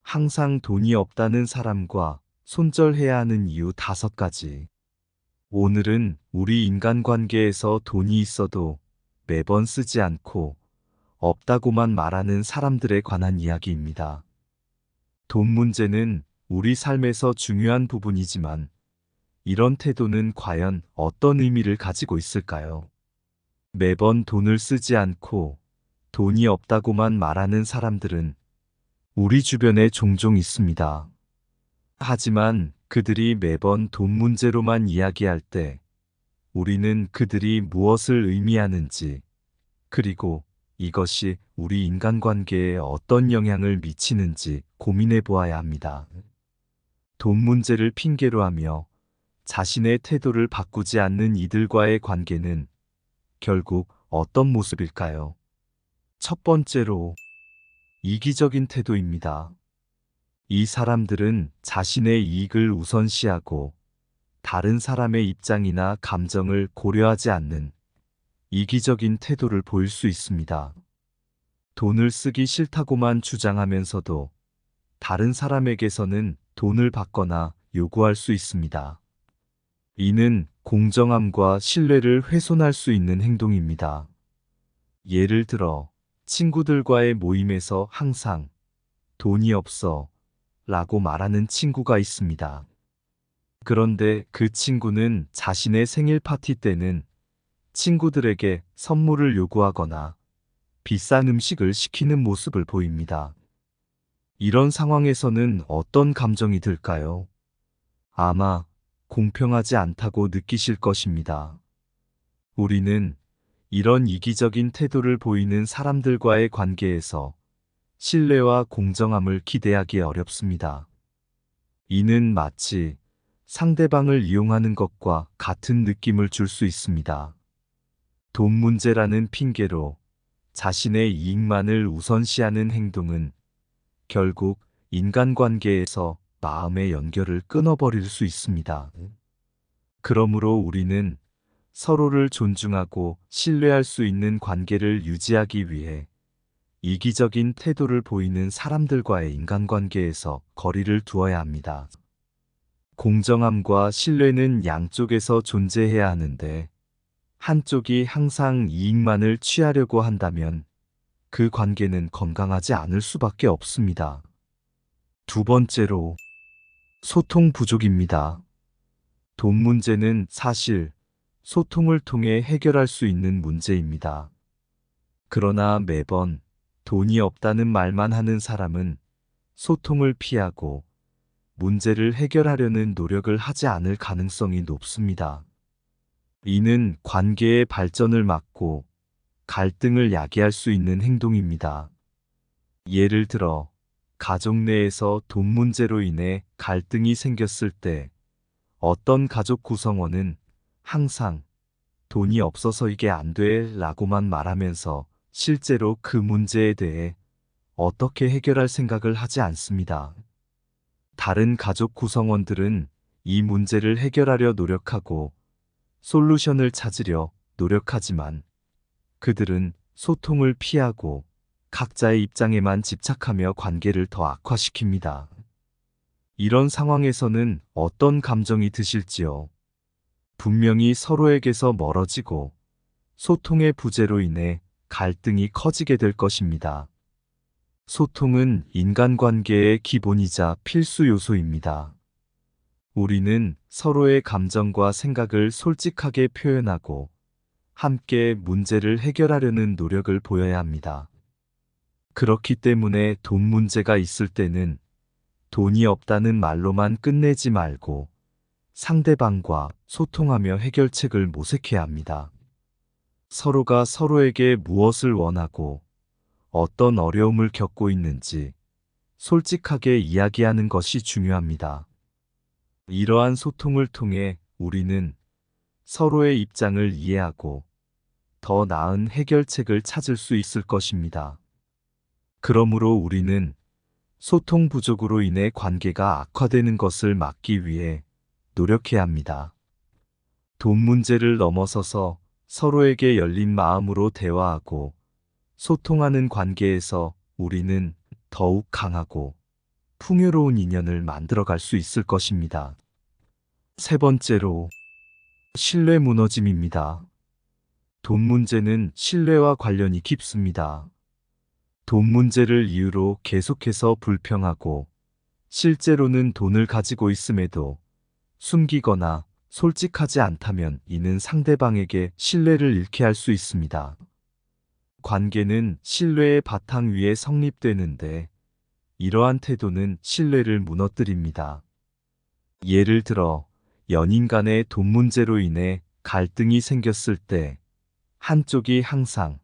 항상 돈이 없다는 사람과 손절해야 하는 이유 5가지. 오늘은 우리 인간관계에서 돈이 있어도 매번 쓰지 않고 없다고만 말하는 사람들에 관한 이야기입니다. 돈 문제는 우리 삶에서 중요한 부분이지만 이런 태도는 과연 어떤 의미를 가지고 있을까요? 매번 돈을 쓰지 않고 돈이 없다고만 말하는 사람들은 우리 주변에 종종 있습니다. 하지만 그들이 매번 돈 문제로만 이야기할 때 우리는 그들이 무엇을 의미하는지, 그리고 이것이 우리 인간관계에 어떤 영향을 미치는지 고민해 보아야 합니다. 돈 문제를 핑계로 하며 자신의 태도를 바꾸지 않는 이들과의 관계는 결국 어떤 모습일까요? 첫 번째로, 이기적인 태도입니다. 이 사람들은 자신의 이익을 우선시하고 다른 사람의 입장이나 감정을 고려하지 않는 이기적인 태도를 보일 수 있습니다. 돈을 쓰기 싫다고만 주장하면서도 다른 사람에게서는 돈을 받거나 요구할 수 있습니다. 이는 공정함과 신뢰를 훼손할 수 있는 행동입니다. 예를 들어, 친구들과의 모임에서 항상 돈이 없어 라고 말하는 친구가 있습니다. 그런데 그 친구는 자신의 생일 파티 때는 친구들에게 선물을 요구하거나 비싼 음식을 시키는 모습을 보입니다. 이런 상황에서는 어떤 감정이 들까요? 아마 공평하지 않다고 느끼실 것입니다. 우리는 이런 이기적인 태도를 보이는 사람들과의 관계에서 신뢰와 공정함을 기대하기 어렵습니다. 이는 마치 상대방을 이용하는 것과 같은 느낌을 줄 수 있습니다. 돈 문제라는 핑계로 자신의 이익만을 우선시하는 행동은 결국 인간관계에서 마음의 연결을 끊어버릴 수 있습니다. 그러므로 우리는 서로를 존중하고 신뢰할 수 있는 관계를 유지하기 위해 이기적인 태도를 보이는 사람들과의 인간관계에서 거리를 두어야 합니다. 공정함과 신뢰는 양쪽에서 존재해야 하는데 한쪽이 항상 이익만을 취하려고 한다면 그 관계는 건강하지 않을 수밖에 없습니다. 두 번째로, 소통 부족입니다. 돈 문제는 사실 소통을 통해 해결할 수 있는 문제입니다. 그러나 매번 돈이 없다는 말만 하는 사람은 소통을 피하고 문제를 해결하려는 노력을 하지 않을 가능성이 높습니다. 이는 관계의 발전을 막고 갈등을 야기할 수 있는 행동입니다. 예를 들어, 가족 내에서 돈 문제로 인해 갈등이 생겼을 때 어떤 가족 구성원은 항상 돈이 없어서 이게 안 돼 라고만 말하면서 실제로 그 문제에 대해 어떻게 해결할 생각을 하지 않습니다. 다른 가족 구성원들은 이 문제를 해결하려 노력하고 솔루션을 찾으려 노력하지만 그들은 소통을 피하고 각자의 입장에만 집착하며 관계를 더 악화시킵니다. 이런 상황에서는 어떤 감정이 드실지요? 분명히 서로에게서 멀어지고 소통의 부재로 인해 갈등이 커지게 될 것입니다. 소통은 인간관계의 기본이자 필수 요소입니다. 우리는 서로의 감정과 생각을 솔직하게 표현하고 함께 문제를 해결하려는 노력을 보여야 합니다. 그렇기 때문에 돈 문제가 있을 때는 돈이 없다는 말로만 끝내지 말고 상대방과 소통하며 해결책을 모색해야 합니다. 서로가 서로에게 무엇을 원하고 어떤 어려움을 겪고 있는지 솔직하게 이야기하는 것이 중요합니다. 이러한 소통을 통해 우리는 서로의 입장을 이해하고 더 나은 해결책을 찾을 수 있을 것입니다. 그러므로 우리는 소통 부족으로 인해 관계가 악화되는 것을 막기 위해 노력해야 합니다. 돈 문제를 넘어서서 서로에게 열린 마음으로 대화하고 소통하는 관계에서 우리는 더욱 강하고 풍요로운 인연을 만들어갈 수 있을 것입니다. 세 번째로, 신뢰 무너짐입니다. 돈 문제는 신뢰와 관련이 깊습니다. 돈 문제를 이유로 계속해서 불평하고 실제로는 돈을 가지고 있음에도 숨기거나 솔직하지 않다면 이는 상대방에게 신뢰를 잃게 할 수 있습니다. 관계는 신뢰의 바탕 위에 성립되는데 이러한 태도는 신뢰를 무너뜨립니다. 예를 들어 연인 간의 돈 문제로 인해 갈등이 생겼을 때 한쪽이 항상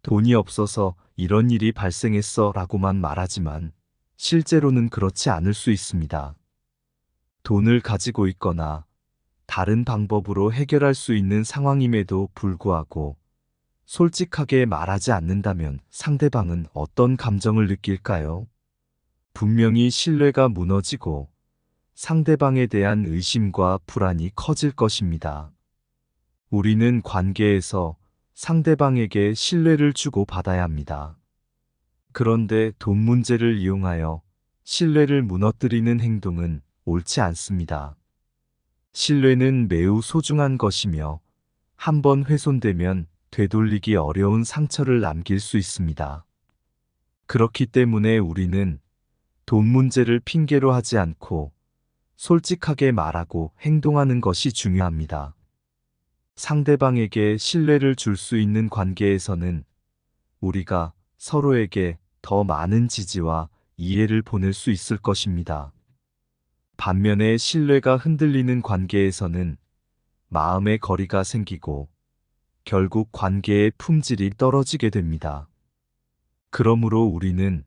돈이 없어서 이런 일이 발생했어 라고만 말하지만 실제로는 그렇지 않을 수 있습니다. 돈을 가지고 있거나 다른 방법으로 해결할 수 있는 상황임에도 불구하고 솔직하게 말하지 않는다면 상대방은 어떤 감정을 느낄까요? 분명히 신뢰가 무너지고 상대방에 대한 의심과 불안이 커질 것입니다. 우리는 관계에서 상대방에게 신뢰를 주고 받아야 합니다. 그런데 돈 문제를 이용하여 신뢰를 무너뜨리는 행동은 옳지 않습니다. 신뢰는 매우 소중한 것이며 한번 훼손되면 되돌리기 어려운 상처를 남길 수 있습니다. 그렇기 때문에 우리는 돈 문제를 핑계로 하지 않고 솔직하게 말하고 행동하는 것이 중요합니다. 상대방에게 신뢰를 줄 수 있는 관계에서는 우리가 서로에게 더 많은 지지와 이해를 보낼 수 있을 것입니다. 반면에 신뢰가 흔들리는 관계에서는 마음의 거리가 생기고 결국 관계의 품질이 떨어지게 됩니다. 그러므로 우리는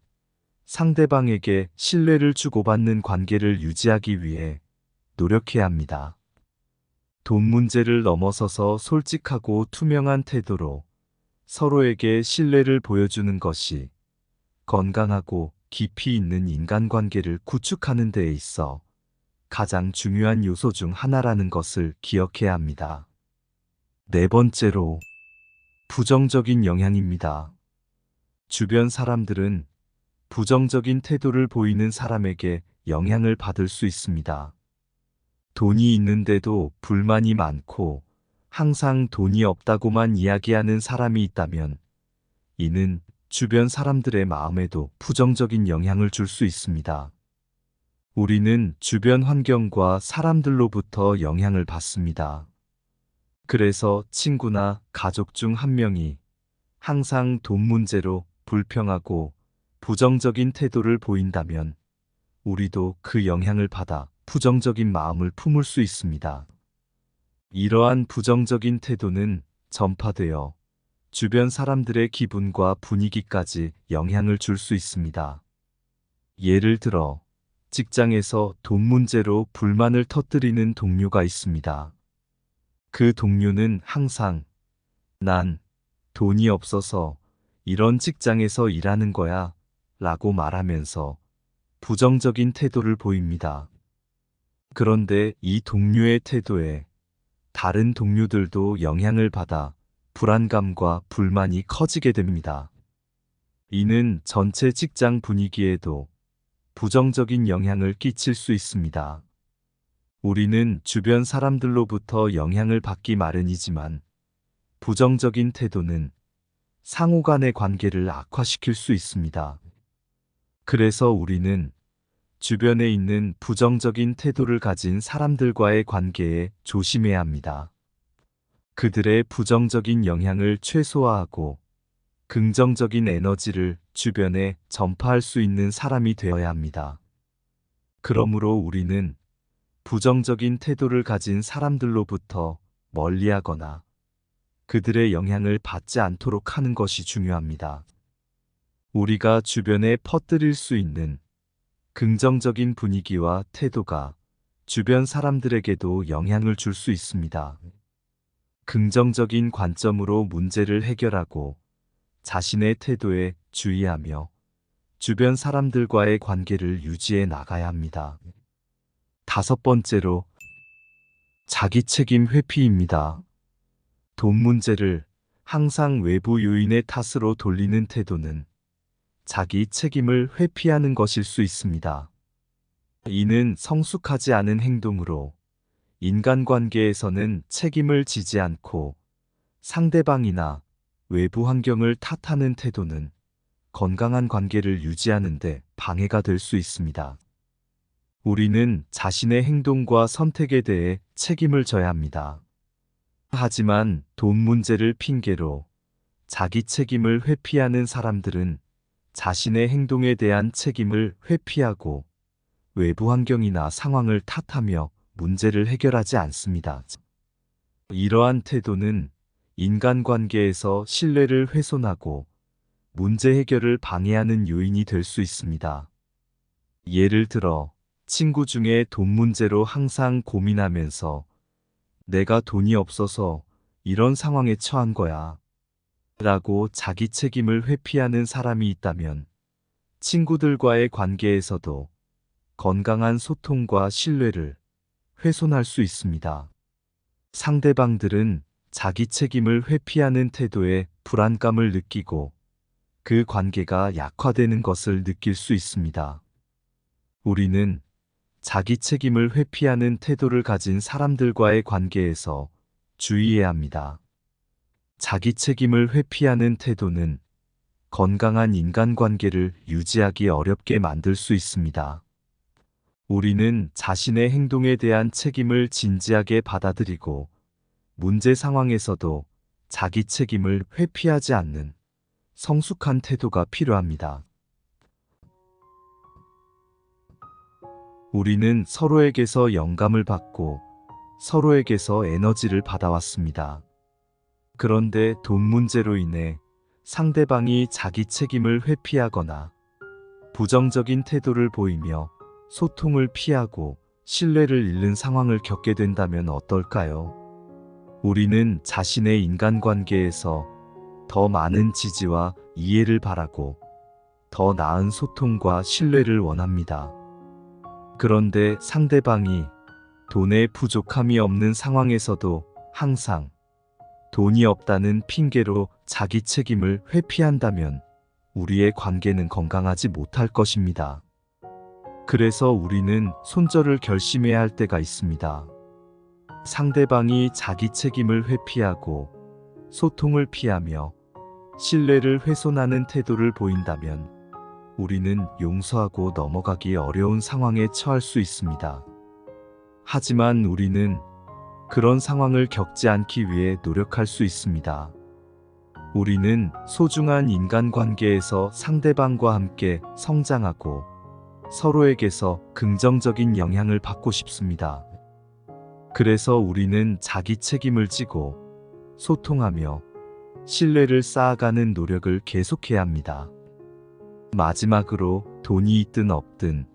상대방에게 신뢰를 주고받는 관계를 유지하기 위해 노력해야 합니다. 돈 문제를 넘어서서 솔직하고 투명한 태도로 서로에게 신뢰를 보여주는 것이 건강하고 깊이 있는 인간관계를 구축하는 데에 있어 가장 중요한 요소 중 하나라는 것을 기억해야 합니다. 네 번째로, 부정적인 영향입니다. 주변 사람들은 부정적인 태도를 보이는 사람에게 영향을 받을 수 있습니다. 돈이 있는데도 불만이 많고 항상 돈이 없다고만 이야기하는 사람이 있다면 이는 주변 사람들의 마음에도 부정적인 영향을 줄 수 있습니다. 우리는 주변 환경과 사람들로부터 영향을 받습니다. 그래서 친구나 가족 중 한 명이 항상 돈 문제로 불평하고 부정적인 태도를 보인다면 우리도 그 영향을 받아 부정적인 마음을 품을 수 있습니다. 이러한 부정적인 태도는 전파되어 주변 사람들의 기분과 분위기까지 영향을 줄 수 있습니다. 예를 들어 직장에서 돈 문제로 불만을 터뜨리는 동료가 있습니다. 그 동료는 항상 난 돈이 없어서 이런 직장에서 일하는 거야 라고 말하면서 부정적인 태도를 보입니다. 그런데 이 동료의 태도에 다른 동료들도 영향을 받아 불안감과 불만이 커지게 됩니다. 이는 전체 직장 분위기에도 부정적인 영향을 끼칠 수 있습니다. 우리는 주변 사람들로부터 영향을 받기 마련이지만 부정적인 태도는 상호 간의 관계를 악화시킬 수 있습니다. 그래서 우리는 주변에 있는 부정적인 태도를 가진 사람들과의 관계에 조심해야 합니다. 그들의 부정적인 영향을 최소화하고 긍정적인 에너지를 주변에 전파할 수 있는 사람이 되어야 합니다. 그러므로 우리는 부정적인 태도를 가진 사람들로부터 멀리하거나 그들의 영향을 받지 않도록 하는 것이 중요합니다. 우리가 주변에 퍼뜨릴 수 있는 긍정적인 분위기와 태도가 주변 사람들에게도 영향을 줄 수 있습니다. 긍정적인 관점으로 문제를 해결하고 자신의 태도에 주의하며 주변 사람들과의 관계를 유지해 나가야 합니다. 다섯 번째로, 자기 책임 회피입니다. 돈 문제를 항상 외부 요인의 탓으로 돌리는 태도는 자기 책임을 회피하는 것일 수 있습니다. 이는 성숙하지 않은 행동으로 인간관계에서는 책임을 지지 않고 상대방이나 외부 환경을 탓하는 태도는 건강한 관계를 유지하는 데 방해가 될 수 있습니다. 우리는 자신의 행동과 선택에 대해 책임을 져야 합니다. 하지만 돈 문제를 핑계로 자기 책임을 회피하는 사람들은 자신의 행동에 대한 책임을 회피하고 외부 환경이나 상황을 탓하며 문제를 해결하지 않습니다. 이러한 태도는 인간관계에서 신뢰를 훼손하고 문제 해결을 방해하는 요인이 될 수 있습니다. 예를 들어 친구 중에 돈 문제로 항상 고민하면서 내가 돈이 없어서 이런 상황에 처한 거야 라고 자기 책임을 회피하는 사람이 있다면 친구들과의 관계에서도 건강한 소통과 신뢰를 훼손할 수 있습니다. 상대방들은 자기 책임을 회피하는 태도에 불안감을 느끼고 그 관계가 약화되는 것을 느낄 수 있습니다. 우리는 자기 책임을 회피하는 태도를 가진 사람들과의 관계에서 주의해야 합니다. 자기 책임을 회피하는 태도는 건강한 인간관계를 유지하기 어렵게 만들 수 있습니다. 우리는 자신의 행동에 대한 책임을 진지하게 받아들이고 문제 상황에서도 자기 책임을 회피하지 않는 성숙한 태도가 필요합니다. 우리는 서로에게서 영감을 받고 서로에게서 에너지를 받아왔습니다. 그런데 돈 문제로 인해 상대방이 자기 책임을 회피하거나 부정적인 태도를 보이며 소통을 피하고 신뢰를 잃는 상황을 겪게 된다면 어떨까요? 우리는 자신의 인간관계에서 더 많은 지지와 이해를 바라고 더 나은 소통과 신뢰를 원합니다. 그런데 상대방이 돈에 부족함이 없는 상황에서도 항상 돈이 없다는 핑계로 자기 책임을 회피한다면 우리의 관계는 건강하지 못할 것입니다. 그래서 우리는 손절을 결심해야 할 때가 있습니다. 상대방이 자기 책임을 회피하고 소통을 피하며 신뢰를 훼손하는 태도를 보인다면 우리는 용서하고 넘어가기 어려운 상황에 처할 수 있습니다. 하지만 우리는 그런 상황을 겪지 않기 위해 노력할 수 있습니다. 우리는 소중한 인간관계에서 상대방과 함께 성장하고 서로에게서 긍정적인 영향을 받고 싶습니다. 그래서 우리는 자기 책임을 지고 소통하며 신뢰를 쌓아가는 노력을 계속해야 합니다. 마지막으로 돈이 있든 없든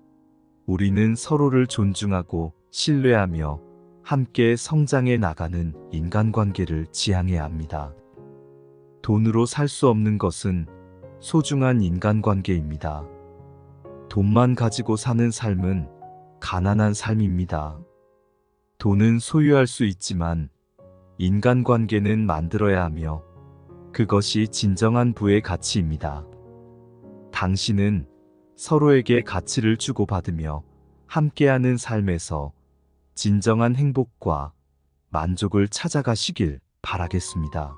우리는 서로를 존중하고 신뢰하며 함께 성장해 나가는 인간관계를 지향해야 합니다. 돈으로 살 수 없는 것은 소중한 인간관계입니다. 돈만 가지고 사는 삶은 가난한 삶입니다. 돈은 소유할 수 있지만 인간관계는 만들어야 하며 그것이 진정한 부의 가치입니다. 당신은 서로에게 가치를 주고받으며 함께하는 삶에서 진정한 행복과 만족을 찾아가시길 바라겠습니다.